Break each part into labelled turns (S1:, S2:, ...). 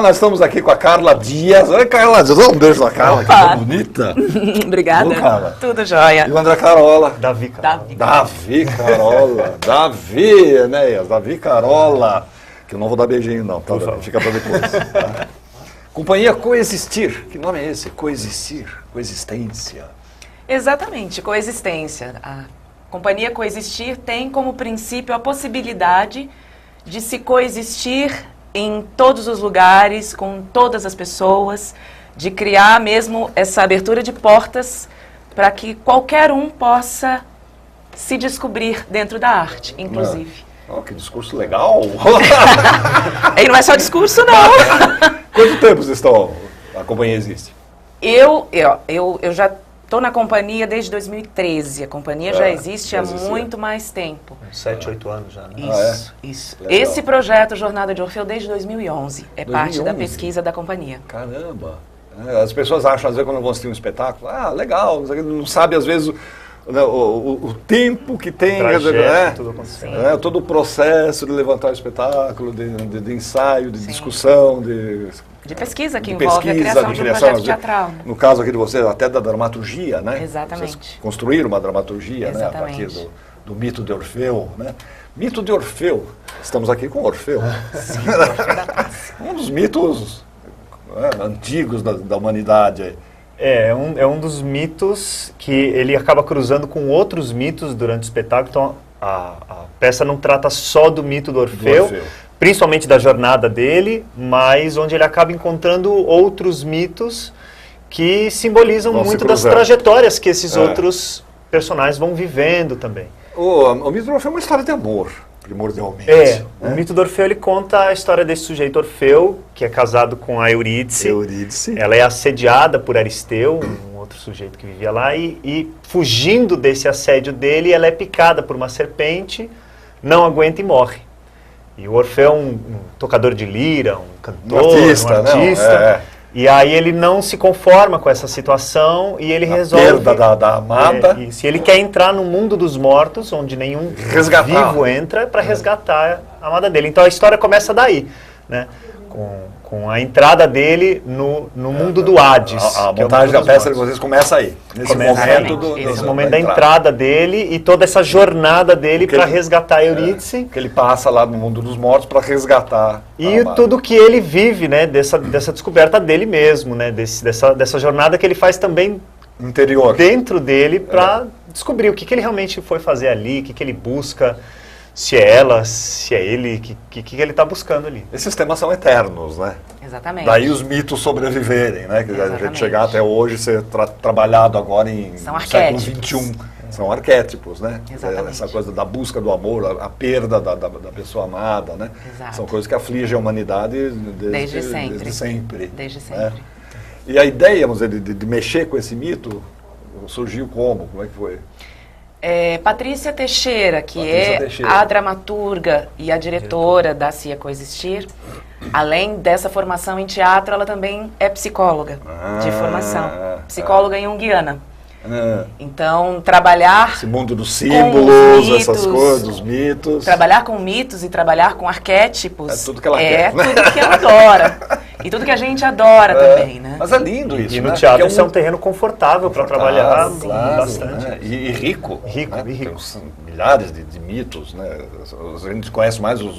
S1: nós estamos aqui com a Carla Dias. Oi, Carla Dias. Um beijo na Carla, que bonita.
S2: Obrigada.
S1: Tudo, Carla?
S2: Tudo jóia.
S1: E o André Carola.
S3: Davi Carola.
S1: Davi Carola. Davi, Enéas. Davi Carola. Que eu não vou dar beijinho, não. Tá? Fica para depois. Tá? Companhia Coexistir. Que nome é esse? Coexistir. Coexistência.
S2: Exatamente, coexistência. A Companhia Coexistir tem como princípio a possibilidade de se coexistir em todos os lugares, com todas as pessoas, de criar mesmo essa abertura de portas para que qualquer um possa se descobrir dentro da arte, inclusive.
S1: Oh, que discurso legal!
S2: E não é só discurso, não!
S1: Quanto tempo a companhia existe?
S2: Eu já estou na companhia desde 2013. A companhia já existe há muito mais tempo.
S3: 7, 8 anos já, né?
S2: Isso.
S1: Legal.
S2: Esse projeto Jornada de Orfeu desde 2011. É
S1: 2011?
S2: parte da pesquisa da companhia.
S1: Caramba! As pessoas acham, às vezes, quando vão assistir um espetáculo, legal, não sabe, às vezes, o tempo que tem,
S3: tudo acontecendo.
S1: Todo o processo de levantar o espetáculo, de ensaio, de discussão,
S2: de pesquisa que envolve a criação de um projeto teatral.
S1: No caso aqui de vocês, até da dramaturgia, né?
S2: Exatamente.
S1: Vocês construíram uma dramaturgia, né? A partir do mito de Orfeu, né? Mito de Orfeu. Estamos aqui com Orfeu.
S2: Sim,
S1: um dos mitos antigos da humanidade.
S3: É um dos mitos que ele acaba cruzando com outros mitos durante o espetáculo. Então, a peça não trata só do mito do Orfeu, principalmente da jornada dele, mas onde ele acaba encontrando outros mitos que simbolizam muito das trajetórias que esses outros personagens vão vivendo também.
S1: O mito do Orfeu é uma história de amor, primordialmente.
S3: O mito do Orfeu, ele conta a história desse sujeito Orfeu, que é casado com a Eurídice. Ela é assediada por Aristeu, um outro sujeito que vivia lá, e fugindo desse assédio dele, ela é picada por uma serpente, não aguenta e morre. E o Orfeu é um tocador de lira, um cantor, um artista. E aí ele não se conforma com essa situação e ele resolve...
S1: perda da amada.
S3: E ele quer entrar no mundo dos mortos, onde nenhum vivo entra, para resgatar a amada dele. Então a história começa daí, né? Com a entrada dele no mundo do Hades.
S1: A montagem da peça de vocês começa aí. Nesse
S3: momento da entrada dele e toda essa jornada dele para resgatar a Eurídice.
S1: Que ele passa lá no mundo dos mortos para resgatar.
S3: E tudo que ele vive, né, dessa descoberta dele mesmo, né, dessa jornada que ele faz também
S1: interior
S3: dentro dele para descobrir o que ele realmente foi fazer ali, o que ele busca. Se é ela, se é ele, o que ele está buscando ali.
S1: Esses temas são eternos, né?
S2: Exatamente.
S1: Daí os mitos sobreviverem, né? Que a gente chegar até hoje, ser trabalhado agora em século XXI. São arquétipos, né?
S2: Exatamente.
S1: Essa coisa da busca do amor, a perda da pessoa amada, né?
S2: Exato.
S1: São coisas que afligem a humanidade desde sempre.
S2: Desde sempre.
S1: Né? E a ideia, vamos dizer, de mexer com esse mito surgiu como? Como é que foi?
S2: Patrícia Teixeira, que a dramaturga e a diretora da CIA Coexistir, além dessa formação em teatro, ela também é psicóloga de formação, psicóloga junguiana. Então, trabalhar
S1: esse mundo dos símbolos, mitos, essas coisas, dos mitos.
S2: Trabalhar com mitos e trabalhar com arquétipos
S1: é tudo que ela quer, né?
S2: tudo que ela adora. E tudo que a gente adora também, né?
S1: Mas é lindo isso,
S3: e no teatro isso é um terreno confortável para trabalhar bastante.
S1: Né? E rico.
S3: Rico.
S1: Tem milhares de mitos, né? A gente conhece mais os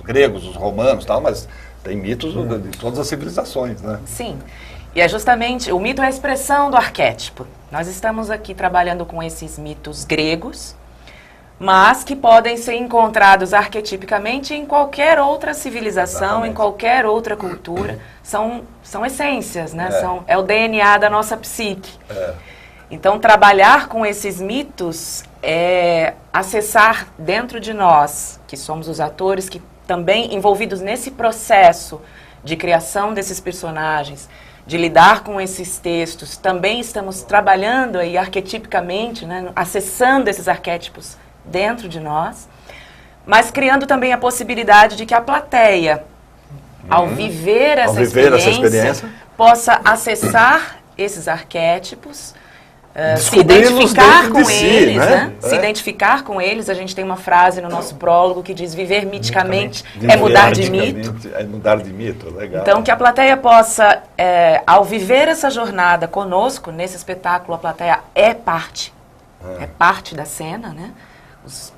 S1: gregos, os romanos e tal, mas tem mitos de todas as civilizações, né?
S2: Sim. E é justamente, o mito é a expressão do arquétipo. Nós estamos aqui trabalhando com esses mitos gregos, mas que podem ser encontrados arquetipicamente em qualquer outra civilização, em qualquer outra cultura. São essências, né? É o DNA da nossa psique. Então, trabalhar com esses mitos é acessar dentro de nós, que somos os atores, que também envolvidos nesse processo de criação desses personagens, de lidar com esses textos, também estamos trabalhando aí arquetipicamente, né, acessando esses arquétipos dentro de nós, mas criando também a possibilidade de que a plateia, ao viver essa experiência, possa acessar esses arquétipos se identificar com eles,
S1: né?
S2: Se identificar com eles. A gente tem uma frase no nosso prólogo que diz: viver miticamente é mudar de mito.
S1: É mudar de mito, legal.
S2: Então, que a plateia possa, ao viver essa jornada conosco, nesse espetáculo, a plateia é parte da cena, né?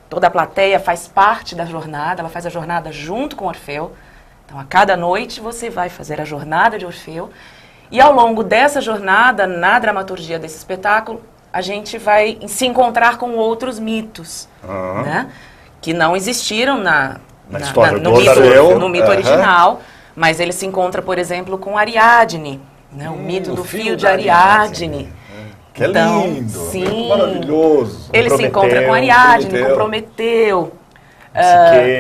S2: Toda a plateia faz parte da jornada, ela faz a jornada junto com Orfeu. Então, a cada noite você vai fazer a jornada de Orfeu. E ao longo dessa jornada, na dramaturgia desse espetáculo, a gente vai se encontrar com outros mitos, né? Que não existiram no mito original, mas ele se encontra, por exemplo, com Ariadne, né? O mito do fio de Ariadne.
S1: Que é lindo,
S2: sim,
S1: maravilhoso.
S2: Ele se encontra com Ariadne, com Prometeu,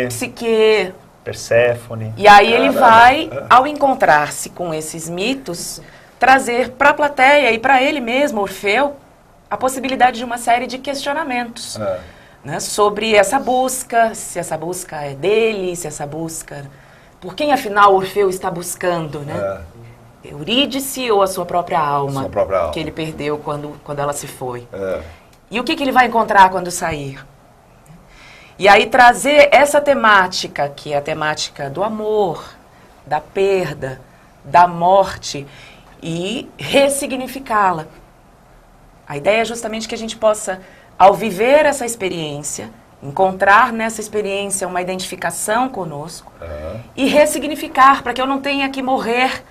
S2: Psique,
S3: Perséfone.
S2: E aí ele vai, ao encontrar-se com esses mitos, trazer para a plateia e para ele mesmo, Orfeu, a possibilidade de uma série de questionamentos, né, sobre essa busca, se essa busca é dele, se essa busca... Por quem, afinal, Orfeu está buscando, né? Eurídice ou a sua própria alma, que ele perdeu quando ela se foi. E o que ele vai encontrar quando sair? E aí trazer essa temática, que é a temática do amor, da perda, da morte, e ressignificá-la. A ideia é justamente que a gente possa, ao viver essa experiência, encontrar nessa experiência uma identificação conosco e ressignificar, para que eu não tenha que morrer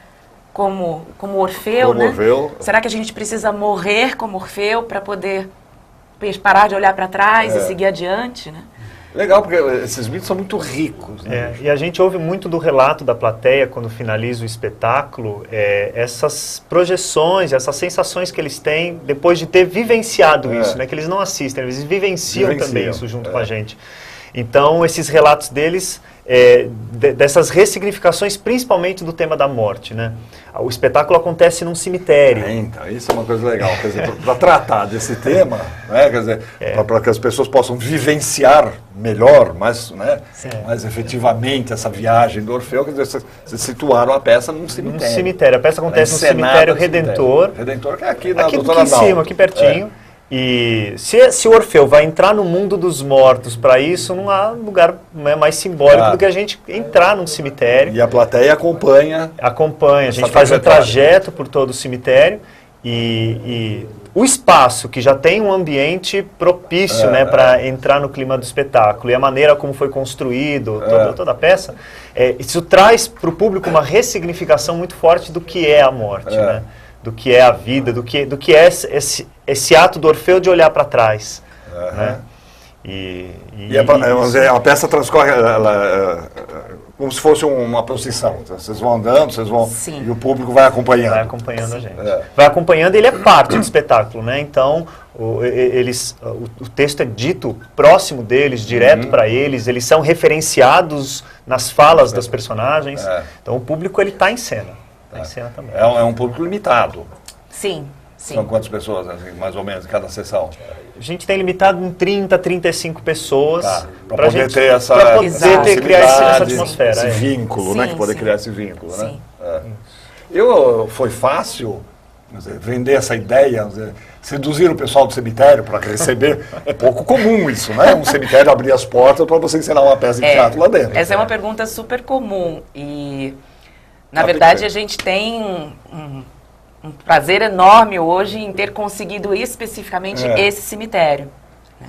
S2: como Orfeu, né? Será que a gente precisa morrer como Orfeu para poder parar de olhar para trás e seguir adiante, né?
S1: Legal, porque esses mitos são muito ricos. Né?
S3: E a gente ouve muito do relato da plateia, quando finaliza o espetáculo, essas projeções, essas sensações que eles têm depois de ter vivenciado isso, né? Que eles não assistem, eles vivenciam também isso junto com a gente. Então, esses relatos deles, dessas ressignificações, principalmente do tema da morte, né? O espetáculo acontece num cemitério.
S1: Então, isso é uma coisa legal. Quer dizer, para tratar desse tema, né? Quer dizer, para que as pessoas possam vivenciar melhor, mais efetivamente essa viagem do Orfeu, quer dizer, vocês situaram a peça num cemitério.
S3: Num cemitério. A peça acontece no cemitério Redentor.
S1: Redentor, que é aqui na
S3: aqui em cima, aqui pertinho. E se o Orfeu vai entrar no mundo dos mortos para isso, não há lugar mais simbólico do que a gente entrar num cemitério.
S1: E a plateia acompanha.
S3: A gente faz um trajeto por todo o cemitério e o espaço, que já tem um ambiente propício para entrar no clima do espetáculo, e a maneira como foi construído, toda a peça, isso traz para o público uma ressignificação muito forte do que é a morte, né? Do que é a vida, do que é esse ato do Orfeu de olhar para trás. Né?
S1: A peça transcorre como se fosse uma procissão. Vocês vão andando, e o público vai acompanhando.
S3: Vai acompanhando a gente. Vai acompanhando, ele é parte do espetáculo, né? Então, o texto é dito próximo deles, direto para eles, eles são referenciados nas falas das personagens. Então, o público está em cena. Em cena também.
S1: É um público limitado.
S2: Sim.
S1: São quantas pessoas, assim, mais ou menos, em cada sessão?
S3: A gente tem limitado em 30, 35 pessoas.
S1: Para poder ter
S3: criar essa atmosfera.
S1: Esse vínculo, né? Que poder criar esse vínculo,
S2: sim.
S1: Né? Foi fácil vender essa ideia, seduzir o pessoal do cemitério para receber. É pouco comum isso, né? Um cemitério abrir as portas para você ensinar uma peça de teatro lá dentro.
S2: Essa é uma pergunta super comum e... Na verdade, a gente tem um prazer enorme hoje em ter conseguido especificamente esse cemitério. Né?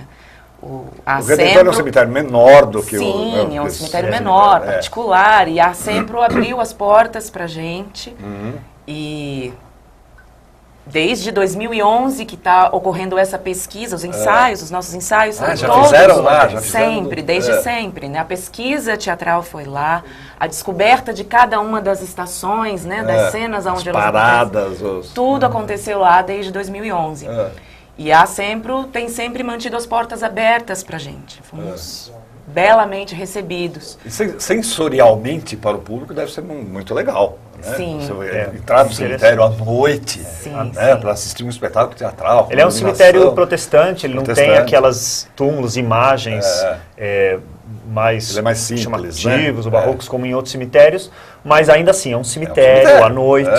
S2: O
S1: Redentor é um cemitério menor do que
S2: Sim, é um cemitério menor, particular, e a Sempre abriu as portas para a gente. E desde 2011 que está ocorrendo essa pesquisa, os ensaios, os nossos ensaios são
S1: já
S2: todos
S1: fizeram lá, já fizeram
S2: sempre, desde sempre, né? A pesquisa teatral foi lá, a descoberta de cada uma das estações, né? Das cenas onde elas
S1: paradas,
S2: tudo aconteceu lá desde 2011. E a Sempre tem sempre mantido as portas abertas para a gente. Fomos belamente recebidos.
S1: E sensorialmente para o público deve ser muito legal. Né?
S2: Sim.
S1: Você entrar no cemitério à noite, para assistir um espetáculo teatral.
S3: Ele é um cemitério protestante, ele não tem aquelas túmulos, imagens mais,
S1: ele é mais simples,
S3: chamativos,
S1: né?
S3: ou barrocos, como em outros cemitérios, mas ainda assim, é um cemitério, à noite,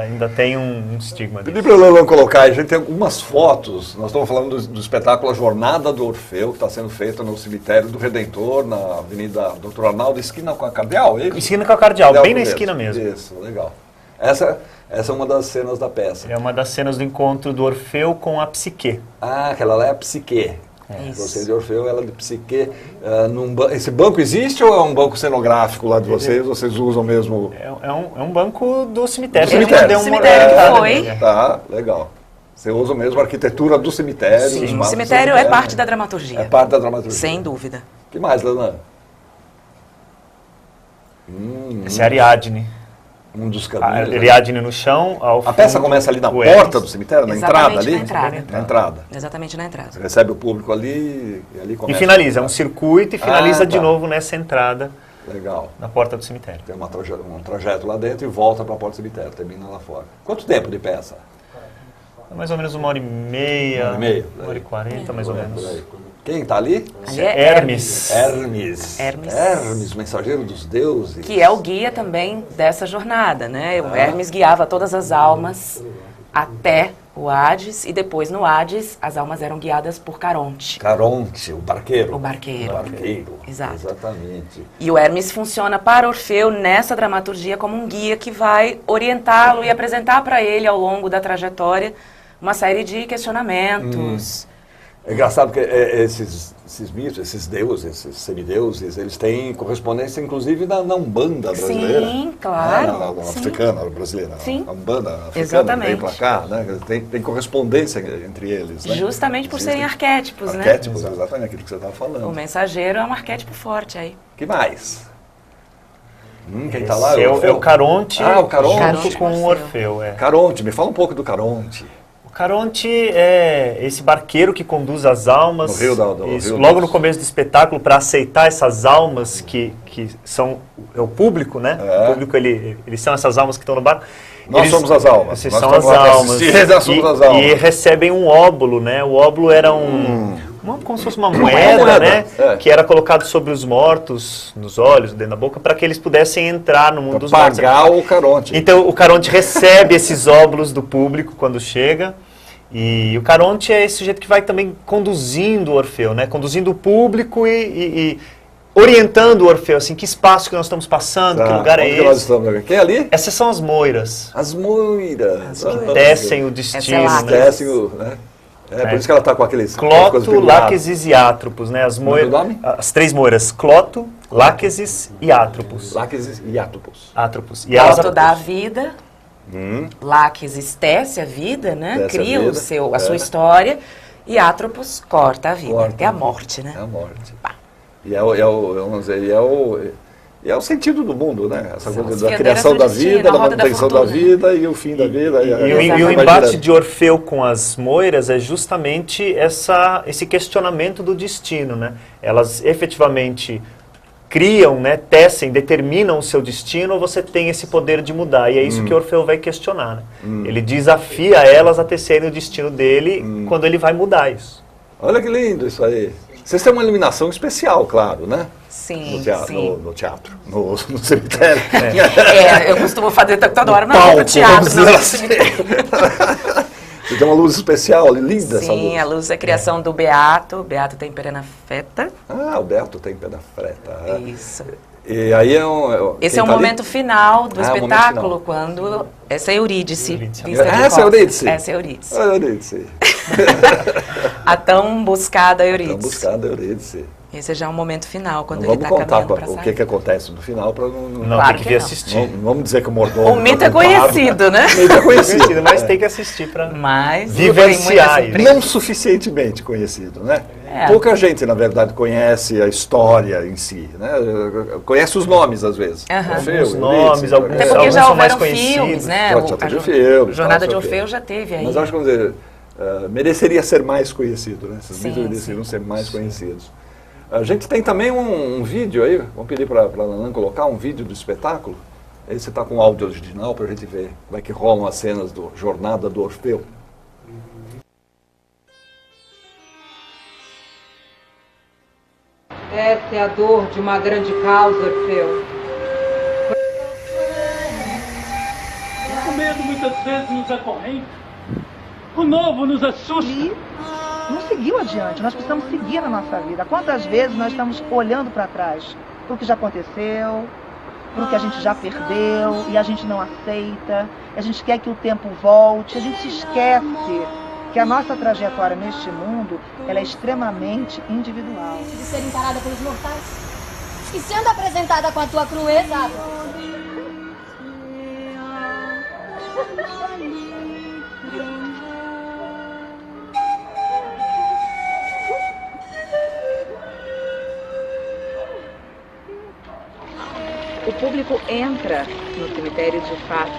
S3: ainda tem um estigma
S1: Pedi
S3: disso.
S1: para o Leilão colocar, a gente tem algumas fotos, nós estamos falando do espetáculo A Jornada do Orfeu, que está sendo feita no cemitério do Redentor, na Avenida Dr. Arnaldo, esquina com a Cardeal, é isso?
S3: Esquina com a Cardeal, bem na
S1: mesmo.
S3: esquina mesmo.
S1: Isso, legal. Essa é uma das cenas da peça.
S3: É uma das cenas do encontro do Orfeu com a Psique.
S1: Ah, aquela lá é a Psique.
S2: Isso.
S1: Você de Orfeu, ela de Psique. Esse banco existe ou é um banco cenográfico lá de vocês? Vocês usam mesmo?
S3: É um banco do cemitério.
S1: Do cemitério.
S3: Deu uma
S2: Cemitério
S3: olhada,
S2: que foi.
S3: né?
S1: Tá, legal. Você usa mesmo a arquitetura do cemitério?
S2: Sim,
S1: os
S2: o
S1: mapas do
S2: cemitério é parte da dramaturgia.
S1: É parte da dramaturgia.
S2: Sem dúvida.
S1: O que mais, Leonardo?
S3: Esse é Ariadne.
S1: Um dos
S3: A
S1: caminhos.
S3: Ariadne no chão.
S1: A peça começa ali na
S3: o
S1: porta do cemitério, na
S2: Exatamente
S1: entrada ali?
S2: na entrada.
S1: Na entrada.
S2: Exatamente na entrada.
S1: Você recebe o público ali e ali
S3: E
S1: começa.
S3: finaliza, é um circuito e finaliza de
S1: tá.
S3: novo nessa entrada
S1: Legal.
S3: na porta do cemitério.
S1: Tem um trajeto lá dentro e volta para a porta do cemitério, termina lá fora. Quanto tempo de peça?
S3: Mais ou menos 1h30,
S1: 1h30,
S3: 1h40 mais ou
S1: Por
S3: menos.
S1: aí. Quem está ali?
S2: Ali é
S3: Hermes.
S1: Hermes.
S2: Hermes.
S1: Mensageiro dos deuses.
S2: Que é o guia também dessa jornada, né? O Hermes guiava todas as almas até o Hades e depois no Hades as almas eram guiadas por Caronte.
S1: Caronte, o barqueiro.
S2: O barqueiro.
S1: O barqueiro.
S2: Exato.
S1: Exatamente.
S2: E o Hermes funciona para Orfeu nessa dramaturgia como um guia que vai orientá-lo e apresentar para ele ao longo da trajetória uma série de questionamentos.
S1: É engraçado que esses mitos, esses deuses, esses semideuses, eles têm correspondência inclusive na Umbanda brasileira.
S2: Sim, claro.
S1: Na
S2: Sim.
S1: africana brasileira.
S2: Sim.
S1: A Umbanda africana
S2: Exatamente.
S1: vem para cá, né? Tem correspondência entre eles. Né?
S2: Justamente por serem
S1: Existem
S2: arquétipos, né?
S1: arquétipos, exatamente aquilo que você estava
S2: O
S1: falando.
S2: mensageiro é um arquétipo forte aí.
S1: Que mais? Quem está lá?
S3: É
S1: Orfeu?
S3: o Caronte,
S1: Ah, o Caronte.
S3: junto com o Orfeu. É.
S1: Caronte, me fala um pouco do Caronte.
S3: O Caronte é esse barqueiro que conduz as almas.
S1: No rio do
S3: isso,
S1: Rio
S3: logo
S1: dos-
S3: no começo do espetáculo, para aceitar essas almas que são o público, né?
S1: É.
S3: O público, eles são essas almas que estão no barco.
S1: Nós somos as almas.
S3: Vocês
S1: Nós
S3: são as
S1: estamos lá para
S3: almas.
S1: assistir, nós somos as almas.
S3: E recebem um óbulo, né? O óbulo era como se fosse uma moeda,
S1: moeda,
S3: né?
S1: é.
S3: Que era colocado sobre os mortos, nos olhos, dentro da boca, para que eles pudessem entrar no mundo
S1: Para
S3: dos mortos.
S1: pagar o Caronte.
S3: Então o Caronte recebe esses óbulos do público quando chega. E o Caronte é esse sujeito que vai também conduzindo o Orfeu, né? Conduzindo o público e orientando o Orfeu, assim, que espaço que nós estamos passando, que lugar é
S1: onde que nós
S3: esse.
S1: estamos aqui? Quem é ali?
S3: Essas são as moiras,
S1: As moiras.
S3: que descem o destino,
S2: Essa é
S3: né?
S1: Descem o... Né? Por isso que ela está com aqueles...
S3: Cloto, Láquesis e Átropos, né? As
S1: Como é o nome?
S3: as três moiras, Cloto, Láquesis e Átropos.
S1: Láquesis e Átopos.
S3: Átropos. E elas
S2: Cloto dá a vida, Láquesis tece a vida, né?
S1: Tece a
S2: Cria
S1: vida,
S2: a sua história, e Átropos corta a vida,
S1: Corta.
S2: é a morte, né?
S1: É a morte. E é o sentido do mundo, né? Essa
S2: São
S1: coisa
S2: os
S1: da
S2: pioneiros
S1: criação
S2: do
S1: da
S2: destino,
S1: vida,
S2: a
S1: da
S2: roda da
S1: manutenção da
S2: fortuna.
S1: vida e o fim da vida.
S3: E o
S2: Exatamente.
S3: embate de Orfeu com as moiras é justamente esse questionamento do destino, né? Elas efetivamente criam, né, tecem, determinam o seu destino, ou você tem esse poder de mudar. E é isso que Orfeu vai questionar, né? Ele desafia elas a tecerem o destino dele quando ele vai mudar isso.
S1: Olha que lindo isso aí. Vocês têm uma iluminação especial, claro, né?
S2: Sim,
S1: No teatro,
S2: sim.
S1: no teatro, no cemitério.
S2: Eu costumo fazer toda hora, não,
S1: Palco,
S2: no teatro,
S1: vamos
S2: não,
S1: dizer
S2: no
S1: assim.
S2: cemitério.
S1: Você tem uma luz especial, linda essa luz.
S2: Sim, a luz é criação do Beato Tempera na Feta.
S1: Ah, o Beato tem pé da freta. é.
S2: Isso.
S1: E aí
S2: Esse
S1: quem
S2: é o
S1: tá ali?
S2: momento final do
S1: Ah, o momento
S2: espetáculo,
S1: final.
S2: quando essa é Eurídice.
S3: Eurídice.
S2: vista de
S1: Essa é
S2: costas.
S1: Eurídice?
S2: Essa é Eurídice.
S1: Ah, Eurídice.
S2: A tão buscada Eurídice.
S1: Estamos buscando Eurídice.
S2: Esse já é o momento final, quando
S1: Não
S2: ele
S1: vamos
S2: está
S1: contar
S2: caminhando para
S1: o
S2: sair.
S1: que acontece no final para não...
S3: Não,
S2: Claro
S3: tem que
S2: que
S3: vir
S2: não.
S3: assistir.
S1: Não vamos dizer que o mordomo...
S2: O mito
S1: tá
S2: é
S1: culpado.
S2: conhecido, né?
S1: O mito é conhecido,
S3: Mas tem que assistir para...
S2: Mas
S3: Vivenciar
S2: tem muita surpresa.
S1: Não suficientemente conhecido, né?
S2: É.
S1: Pouca gente, na verdade, conhece a história em si, né? Conhece os nomes, às vezes.
S2: Aham.
S1: Orfeu,
S3: Alguns nomes,
S1: Eurídice,
S3: alguns-
S2: Até porque
S3: Alguns
S2: já
S3: são mais
S2: houveram filmes,
S3: conhecidos.
S2: né?
S1: Já teve filme,
S2: Jornada
S1: tal,
S2: de
S1: não sei o quê.
S2: Orfeu já teve aí.
S1: Mas acho que, vamos dizer, mereceria ser mais conhecido, né? Esses
S2: Sim,
S1: mitos mereciam
S2: sim.
S1: ser mais conhecidos. A gente tem também um vídeo aí, vamos pedir para a Nanã colocar um vídeo do espetáculo. Aí você está com o áudio original para a gente ver como é que rolam as cenas do Jornada do Orfeu.
S4: Essa é a dor de uma grande causa, Orfeu.
S5: O medo muitas vezes nos acorrenta. O novo nos assusta.
S6: E não seguiu adiante. Nós precisamos seguir na nossa vida. Quantas vezes nós estamos olhando para trás para o que já aconteceu, para o que a gente já perdeu, e a gente não aceita, a gente quer que o tempo volte, a gente se esquece que a nossa trajetória neste mundo, ela é extremamente individual.
S7: De ser encarada pelos mortais e sendo apresentada com a tua crueza.
S6: O público entra no cemitério de fato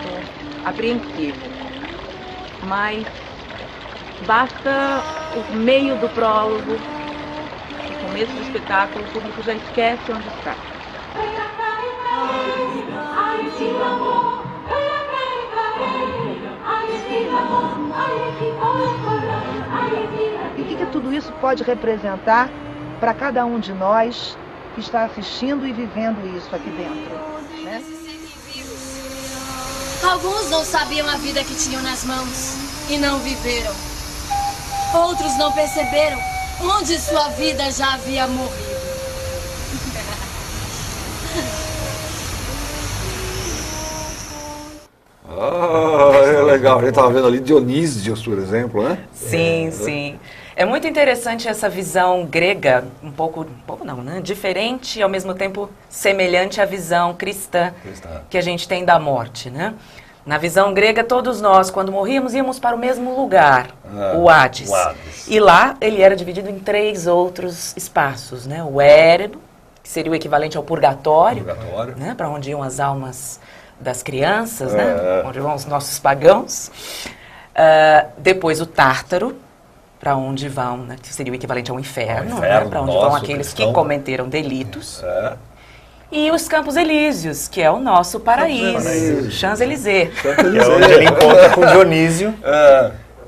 S6: apreensivo, mas basta o meio do prólogo, o começo do espetáculo, o público já esquece onde está. E o que tudo isso pode representar para cada um de nós que está assistindo e vivendo isso aqui dentro, né?
S7: Alguns não sabiam a vida que tinham nas mãos e não viveram. Outros não perceberam onde sua vida já havia morrido.
S1: É legal. A gente estava vendo ali Dionísio, por exemplo, né?
S2: Sim, sim. É muito interessante essa visão grega, um pouco não, né? Diferente e ao mesmo tempo semelhante à visão cristã que a gente tem da morte, né? Na visão grega, todos nós, quando morríamos, íamos para o mesmo lugar, o Hades. E lá ele era dividido em 3 outros espaços, né? O Érebo, que seria o equivalente ao purgatório, né? Para onde iam as almas das crianças, né? Onde vão os nossos pagãos. Depois o Tártaro, para onde vão, né? Que seria o equivalente ao inferno, né? Para onde vão aqueles que cometeram delitos. E os Campos Elíseos, que é o nosso paraíso, Champs-Élysées.
S3: Que é onde ele encontra com Dionísio.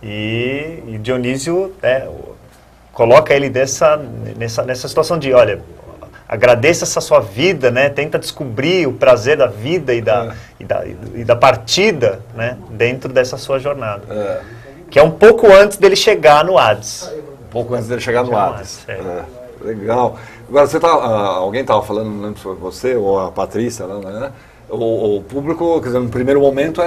S3: E Dionísio coloca ele nessa situação de, olha, agradeça essa sua vida, né? Tenta descobrir o prazer da vida e da partida, né? Dentro dessa sua jornada. Que é um pouco antes dele chegar no Hades.
S1: Um pouco antes dele chegar no Hades. Legal. Agora, alguém estava falando, não lembro se foi você ou a Patrícia, né? O público, quer dizer, no primeiro momento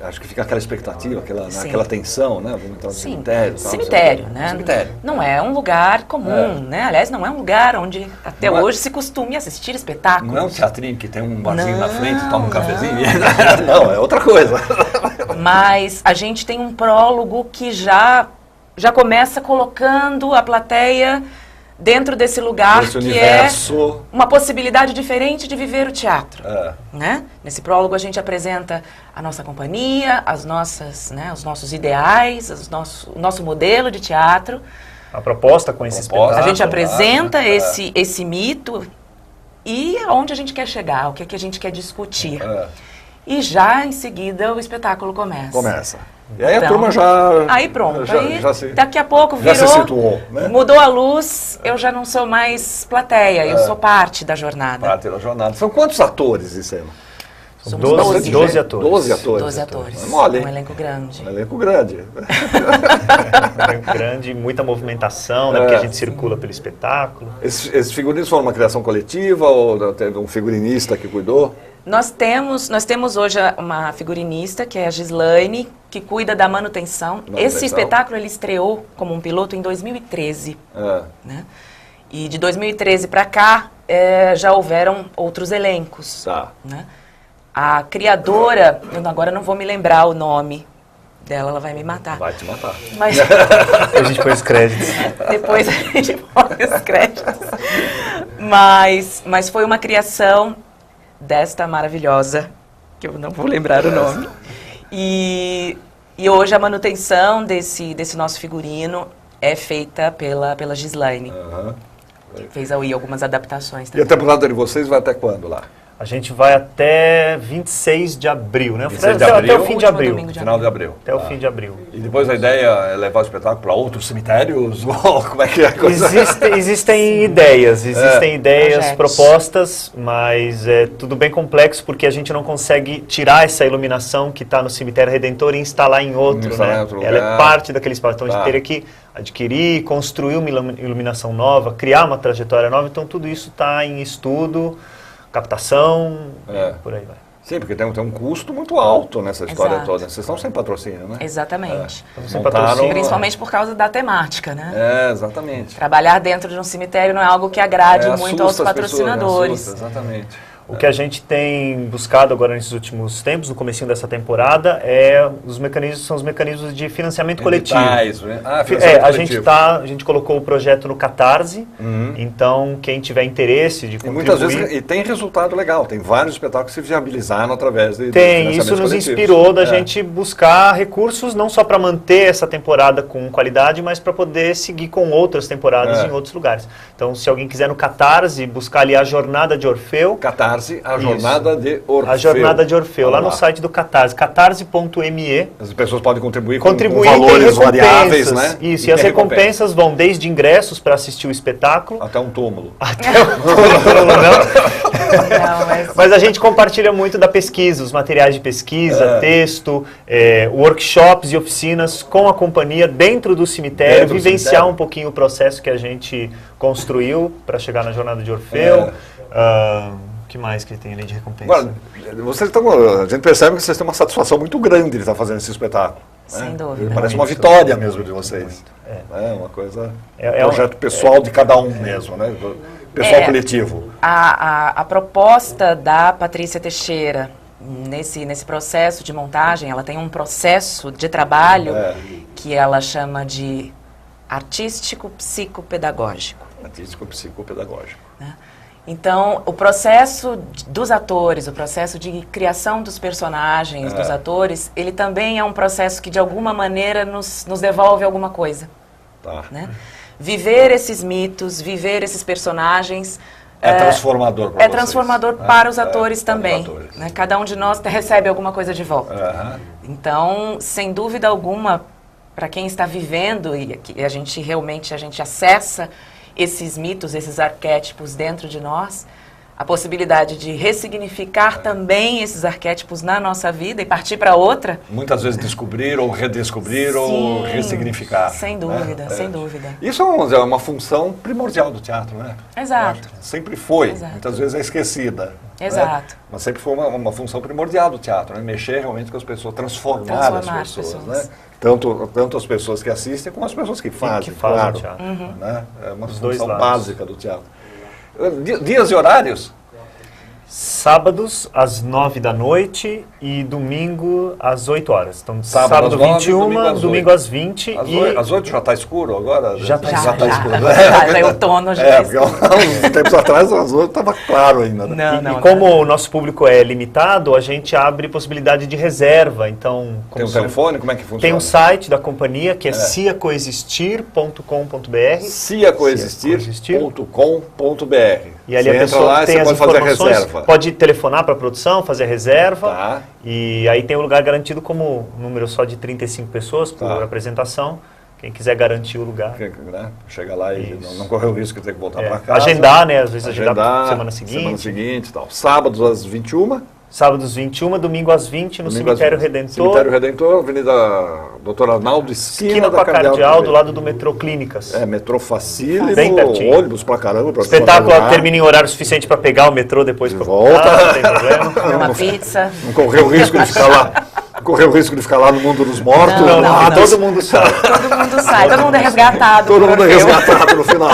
S1: acho que fica aquela expectativa, aquela tensão, né? Vamos entrar no cemitério.
S2: Cemitério, né? Cemitério. Não é um lugar comum, né? Aliás, não é um lugar onde até hoje se costume assistir espetáculos.
S1: Não é um teatrinho que tem um barzinho na frente e toma um cafezinho. Não, é outra coisa.
S2: Mas a gente tem um prólogo que já começa colocando a plateia dentro desse lugar que universo. É uma possibilidade diferente de viver o teatro. Né? Nesse prólogo a gente apresenta a nossa companhia, os nossos ideais, o nosso modelo de teatro.
S3: A proposta com esse espetáculo.
S2: A gente apresenta esse mito e aonde a gente quer chegar, o que é que a gente quer discutir. E já em seguida o espetáculo começa.
S1: E aí a turma já...
S2: Aí pronto, daqui a pouco virou,
S1: já se situou, né?
S2: Mudou a luz, eu já não sou mais plateia, eu sou parte da jornada.
S1: Parte da jornada. São quantos atores em cena?
S3: São 12 atores.
S1: 12 atores.
S2: 12 atores.
S1: Mole,
S2: um elenco grande.
S1: Um elenco grande.
S3: Um elenco grande, muita movimentação, né? Porque a gente circula pelo espetáculo.
S1: Esses figurinos foram uma criação coletiva ou teve um figurinista que cuidou?
S2: Nós temos hoje uma figurinista, que é a Gislaine, que cuida da manutenção. Esse espetáculo ele estreou como um piloto em 2013. Né? E de 2013 para cá já houveram outros elencos. Né? A criadora, eu agora não vou me lembrar o nome dela, ela vai me matar.
S1: Vai te matar.
S2: Mas
S3: a gente põe os créditos.
S2: Depois a gente põe os créditos. Mas foi uma criação desta maravilhosa, que eu não vou lembrar o nome. E hoje a manutenção desse nosso figurino é feita pela Gislaine. Que fez aí algumas adaptações também.
S1: E a temporada de vocês vai até quando lá?
S3: A gente vai até 26 de abril, né?
S1: 26 de
S3: Até
S1: abril.
S3: o fim de abril.
S1: Final de abril.
S3: Até o fim de abril.
S1: E depois a ideia é levar o espetáculo para outros cemitérios? Ou como é que é a coisa?
S3: Existem ideias,
S2: Projetos.
S3: propostas, mas é tudo bem complexo porque a gente não consegue tirar essa iluminação que está no Cemitério Redentor e instalar em outro,
S1: Instalar
S3: né?
S1: em outro
S3: Ela
S1: lugar.
S3: é parte daquele espaço, então a gente
S1: Tá.
S3: teria que adquirir, construir uma iluminação nova, criar uma trajetória nova, então tudo isso está em estudo, captação,
S1: É.
S3: por aí vai.
S1: Sim, porque tem um custo muito alto nessa história
S2: Exato.
S1: toda. Vocês estão sem patrocínio, né?
S2: Exatamente.
S3: sem
S1: Montaram-
S3: patrocínio.
S2: Principalmente por causa da temática, né?
S1: É, exatamente.
S2: Trabalhar dentro de um cemitério não é algo que agrade muito aos
S1: assusta as pessoas,
S2: patrocinadores.
S1: assusta, exatamente.
S3: O que a gente tem buscado agora nesses últimos tempos, no comecinho dessa temporada, são os mecanismos de financiamento coletivo.
S1: Editais, né? Financiamento coletivo.
S3: A gente colocou o projeto no Catarse, então quem tiver interesse de
S1: E
S3: contribuir...
S1: muitas vezes tem resultado legal, tem vários espetáculos que se viabilizaram através de
S3: Tem, isso nos inspirou da
S1: É.
S3: gente buscar recursos, não só para manter essa temporada com qualidade, mas para poder seguir com outras temporadas
S1: É.
S3: em outros lugares. Então, se alguém quiser no Catarse, buscar ali a Jornada de Orfeu,
S1: Catarse, a
S3: Isso.
S1: Jornada de Orfeu.
S3: a Jornada de Orfeu, lá
S1: Vamos
S3: no site do Catarse, catarse.me.
S1: As pessoas podem contribuir com
S3: Tem
S1: valores variáveis,
S3: recompensas.
S1: né?
S3: Isso, e as
S1: tem
S3: recompensas vão desde ingressos para assistir o espetáculo,
S1: até um túmulo.
S2: Não,
S3: mas a gente compartilha muito da pesquisa, os materiais de pesquisa, texto, workshops e oficinas com a companhia dentro do cemitério,
S1: Dentro do
S3: vivenciar
S1: cemitério.
S3: um pouquinho o processo que a gente construiu para chegar na Jornada de Orfeu. O que mais que tem ali de recompensa?
S1: Agora, a gente percebe que vocês têm uma satisfação muito grande de estar fazendo esse espetáculo.
S2: Sem
S1: né?
S2: dúvida.
S1: Parece uma
S3: Muito.
S1: vitória mesmo de vocês. É uma coisa,
S3: É
S1: um projeto pessoal de cada um mesmo, né? Pessoal coletivo.
S2: A proposta da Patrícia Teixeira nesse processo de montagem, ela tem um processo de trabalho que ela chama de artístico-psicopedagógico.
S1: Artístico-psicopedagógico.
S2: Né? Então, o processo dos atores, o processo de criação dos personagens, dos atores, ele também é um processo que, de alguma maneira, nos devolve alguma coisa.
S1: Tá.
S2: Né? Viver esses mitos, viver esses personagens...
S1: É transformador para
S2: É
S1: vocês.
S2: transformador para os atores
S1: para os
S2: também.
S1: atores.
S2: Né? Cada um de nós recebe alguma coisa de volta.
S1: Aham.
S2: Então, sem dúvida alguma, para quem está vivendo, e a gente realmente acessa esses mitos, esses arquétipos dentro de nós, a possibilidade de ressignificar também esses arquétipos na nossa vida e partir para outra.
S1: Muitas vezes descobrir ou redescobrir ou
S2: Sim,
S1: ressignificar.
S2: sem
S1: né?
S2: dúvida, sem dúvida.
S1: Isso é uma função primordial do teatro, né?
S2: Exato.
S1: Sempre foi.
S2: Exato.
S1: Muitas vezes é esquecida.
S2: Exato.
S1: Né? Mas sempre foi uma função primordial do teatro, né? Mexer realmente com as pessoas, transformar as pessoas. Né? Tanto as pessoas que assistem como as pessoas que fazem, claro.
S3: teatro.
S1: Né? É uma
S3: Dos dois
S1: função
S3: lados.
S1: básica do teatro. Dias e horários?
S3: Sábados às 9 da noite e domingo às 8 horas. Então,
S1: Sábado
S3: sábado
S1: às 9,
S3: 21,
S1: domingo às
S3: domingo
S1: 8.
S3: às 20
S1: Às 8 já está escuro agora?
S3: Já tá
S1: escuro.
S2: Já é outono, já
S1: É,
S2: tá
S1: porque há uns tempos atrás às 8 estava claro ainda. Né?
S2: Não,
S3: E como o nosso público é limitado, a gente abre possibilidade de reserva. Então,
S1: Tem um
S3: como
S1: telefone? Como é que funciona?
S3: tem um site da companhia que é ciacoexistir.com.br.
S1: ciacoexistir.com.br.
S3: E ali
S1: Você
S3: a
S1: entra
S3: pessoa
S1: lá e
S3: tem
S1: você
S3: as
S1: pode fazer a
S3: informações,
S1: reserva.
S3: pode telefonar para a produção, fazer a reserva.
S1: Tá.
S3: E aí tem o lugar garantido como número só de 35 pessoas por
S1: Tá.
S3: apresentação. Quem quiser garantir o lugar.
S1: Né? Chega lá e
S3: Isso.
S1: não correr o risco de ter que voltar
S3: É,
S1: para casa.
S3: agendar, né? Às vezes agendar semana seguinte.
S1: E tal. Sábados às 21.
S3: Sábados 21, domingo às 20 no
S1: domingo
S3: Cemitério
S1: às 20.
S3: Redentor.
S1: Cemitério Redentor, Avenida Dr. Arnaldo,
S3: Esquina
S1: da
S3: com a Cardeal, do lado do metrô Clínicas.
S1: metrô facílimo,
S3: Bem pertinho.
S1: ônibus pra caramba. Pra
S3: O espetáculo
S1: você
S3: termina em horário suficiente para pegar o metrô depois para
S1: volta.
S3: voltar, não tem problema.
S2: Uma pizza.
S1: Não correr o risco de ficar lá. Correr o risco de ficar lá no mundo dos mortos.
S2: Não, não, não.
S3: Todo mundo sabe.
S2: Todo mundo sai, todo mundo é resgatado.
S1: Todo
S2: por
S1: mundo é
S2: Orfeu.
S1: resgatado no final.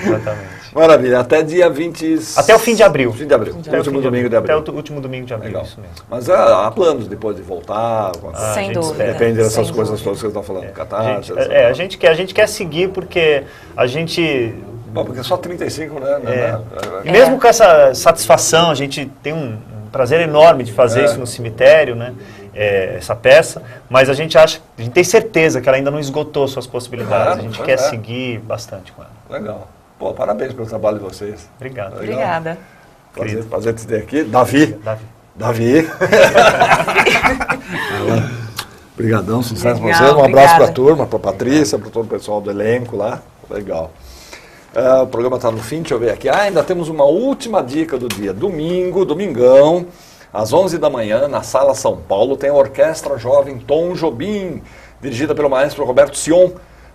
S3: Exatamente.
S1: Maravilha, até dia 20...
S3: Até o fim de abril.
S1: Fim de abril,
S3: Até o
S1: último
S3: fim de
S1: domingo de abril.
S3: Até o último domingo de abril,
S1: Legal.
S3: isso mesmo.
S1: Mas há planos depois de voltar?
S2: Sem
S3: gente
S2: dúvida.
S1: Depende dessas
S2: sem
S1: coisas
S2: dúvida.
S1: todas que vocês estão falando. Catarse.
S3: A gente quer seguir porque a gente...
S1: Bom, porque só 35, né?
S3: E mesmo com essa satisfação, a gente tem um prazer enorme de fazer isso no cemitério, né? Essa peça, mas a gente tem certeza que ela ainda não esgotou suas possibilidades.
S1: Claro,
S3: A gente
S1: pois
S3: quer
S1: é.
S3: seguir bastante com ela.
S1: Legal. Pô, parabéns pelo trabalho de vocês.
S3: Obrigado.
S1: Legal.
S2: Obrigada.
S1: Prazer te ter aqui. Davi. Obrigadão, sucesso para vocês. Um abraço para a turma, para a Patrícia, para todo o pessoal do elenco lá. Legal. O programa está no fim, deixa eu ver aqui. Ainda temos uma última dica do dia. Domingão, às 11 da manhã, na Sala São Paulo, tem a Orquestra Jovem Tom Jobim, dirigida pelo maestro Roberto Sion.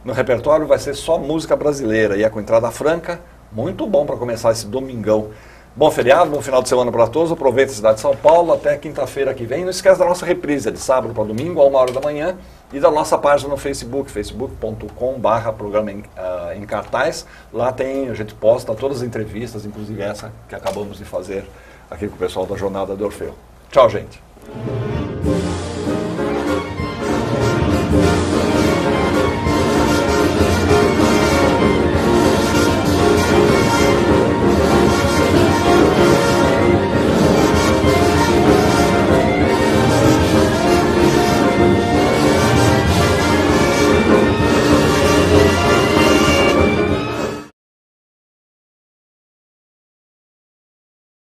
S1: No repertório vai ser só música brasileira e é com entrada franca. Muito bom para começar esse domingão. Bom feriado, bom final de semana para todos. Aproveita a cidade de São Paulo. Até quinta-feira que vem. Não esquece da nossa reprise de sábado para domingo, a 1h da manhã. E da nossa página no Facebook, facebook.com/programa em cartaz. Lá a gente posta todas as entrevistas, inclusive essa que acabamos de fazer aqui com o pessoal da Jornada do Orfeu. Tchau, gente.